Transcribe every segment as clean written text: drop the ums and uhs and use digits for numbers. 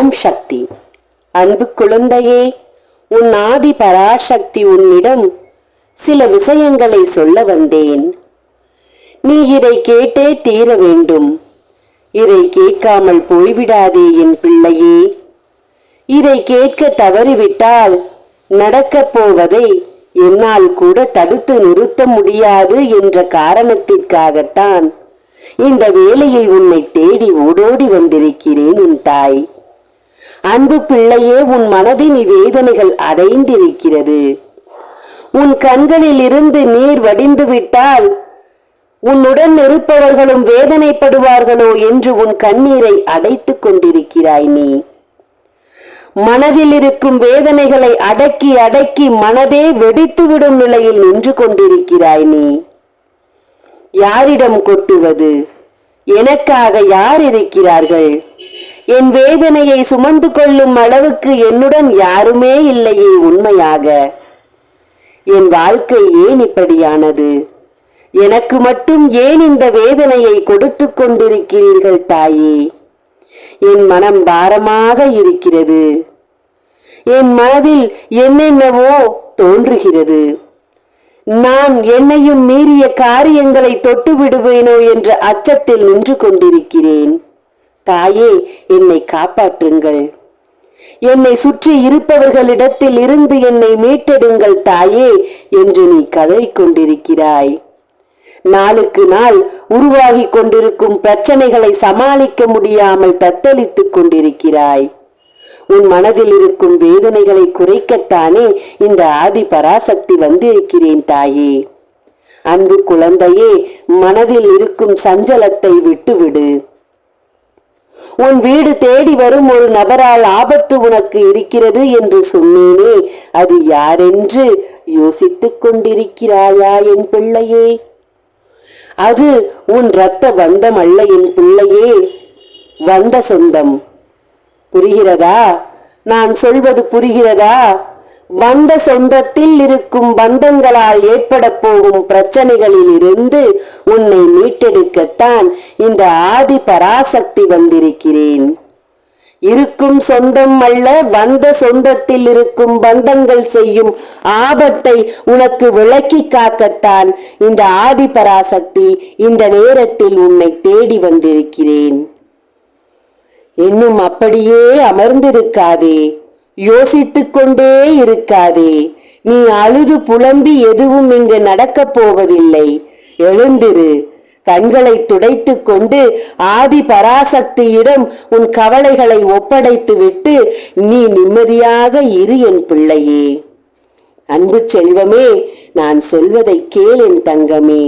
ஓம் சக்தி. அன்பு குழந்தையே, உன் ஆதி பராசக்தி உன்னிடம் சில விஷயங்களை சொல்ல வந்தேன். நீ இதை கேட்டே தீர வேண்டும். இதை கேட்காமல் போய்விடாதே என் பிள்ளையே. இதை கேட்க தவறிவிட்டால் நடக்கப் போவதை என்னால் கூட தடுத்து நிறுத்த முடியாது என்ற காரணத்திற்காகத்தான் இந்த வேளையில் உன்னை தேடி ஓடோடி வந்திருக்கிறேன் உன் தாய். அன்பு பிள்ளையே, உன் மனதின் வேதனைகள் அடைந்திருக்கிறது. உன் கண்களில் இருந்து நீர் வடிந்து விட்டால் உன்னுடன் இருப்பவர்களும் வேதனைப்படுவார்களோ என்று உன் கண்ணீரை அடைத்துக் கொண்டிருக்கிறாய். நீ மனதில் இருக்கும் வேதனைகளை அடக்கி அடக்கி மனதே வெடித்துவிடும் நிலையில் நின்று கொண்டிருக்கிறாய். நீ யாரிடம் கொட்டுவது? எனக்காக யார் இருக்கிறார்கள்? என் வேதனையை சுமந்து கொள்ளும் அளவுக்கு என்னுடன் யாருமே இல்லையே. உண்மையாக என் வாழ்க்கை ஏன் இப்படியானது? எனக்கு மட்டும் ஏன் இந்த வேதனையை கொடுத்து கொண்டிருக்கிறீர்கள் தாயே? என் மனம் பாரமாக இருக்கிறது. என் மனதில் என்னென்னவோ தோன்றுகிறது. நான் என்னையும் மீறிய காரியங்களை தொட்டு விடுவேனோ என்ற அச்சத்தில் நின்று கொண்டிருக்கிறேன். தாயே, என்னை காப்பாற்றுங்கள். என்னை சுற்றி இருப்பவர்களிடத்தில் இருந்து என்னை மீட்டெடுங்கள் தாயே என்று நீ கதறிக் கொண்டிருக்கிறாய். நாளுக்கு நாள் உருவாகி கொண்டிருக்கும் பிரச்சனைகளை சமாளிக்க முடியாமல் தத்தளித்துக் கொண்டிருக்கிறாய். உன் மனதில் இருக்கும் வேதனைகளை குறைக்கத்தானே இந்த ஆதி பராசக்தி வந்திருக்கிறேன் தாயே. அன்பு குழந்தையே, மனதில் இருக்கும் சஞ்சலத்தை விட்டுவிடு. உன் வீடு தேடி வரும் ஒரு நபரால் ஆபத்து உனக்கு இருக்கிறது என்று சொன்னேனே, அது யாரென்று யோசித்துக் கொண்டிருக்கிறாயா என் பிள்ளையே? அது உன் இரத்த பந்தம் அல்ல என் பிள்ளையே, வந்த சொந்தம். புரிகிறதா? நான் சொல்வது புரிகிறதா? வந்த சொந்தத்தில் இருக்கும் பந்தங்களால் ஏற்பட போகும் பிரச்சனைகளில் இருந்து உன்னை மீட்டெடுக்கத்தான் இந்த ஆதி பராசக்தி வந்திருக்கிறேன். இருக்கும் சொந்தம் அல்ல, வந்த சொந்தத்தில் இருக்கும் பந்தங்கள் செய்யும் ஆபத்தை உனக்கு விளக்கி காக்கத்தான் இந்த ஆதி பராசக்தி இந்த நேரத்தில் உன்னை தேடி வந்திருக்கிறேன். இன்னும் அப்படியே அமர்ந்திருக்காதே, யோசித்துக் கொண்டே இருக்காதே. நீ அழுது புலம்பி எதுவும் இங்கு நடக்கப் போவதில்லை. எழுந்திரு. கண்களை துடைத்துக் கொண்டு ஆதி பராசக்தியிடம் உன் கவலைகளை ஒப்படைத்து விட்டு நீ நிம்மதியாக இரு என் பிள்ளையே. அன்பு செல்வமே, நான் சொல்வதை கேள் என் தங்கமே.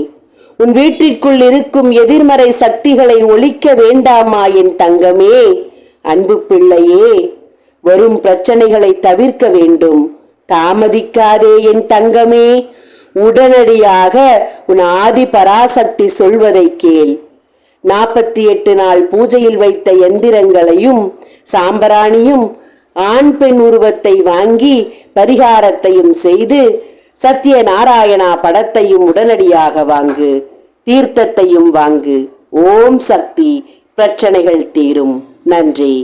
உன் வீட்டிற்குள் இருக்கும் எதிர்மறை சக்திகளை ஒழிக்க வேண்டாமா என் தங்கமே? அன்பு பிள்ளையே, வரும் பிரச்சனைகளை தவிர்க்க வேண்டும். தாமதிக்காதே என் தங்கமே. உடனடியாக உன் ஆதி பராசக்தி சொல்வதை கேள். 48 நாள் பூஜையில் வைத்த எந்திரங்களையும் சாம்பராணியும் ஆண் பெண் உருவத்தை வாங்கி பரிகாரத்தையும் செய்து சத்யநாராயணா படத்தையும் உடனடியாக வாங்கு. தீர்த்தத்தையும் வாங்கு. ஓம் சக்தி. பிரச்சனைகள் தீரும். நன்றி.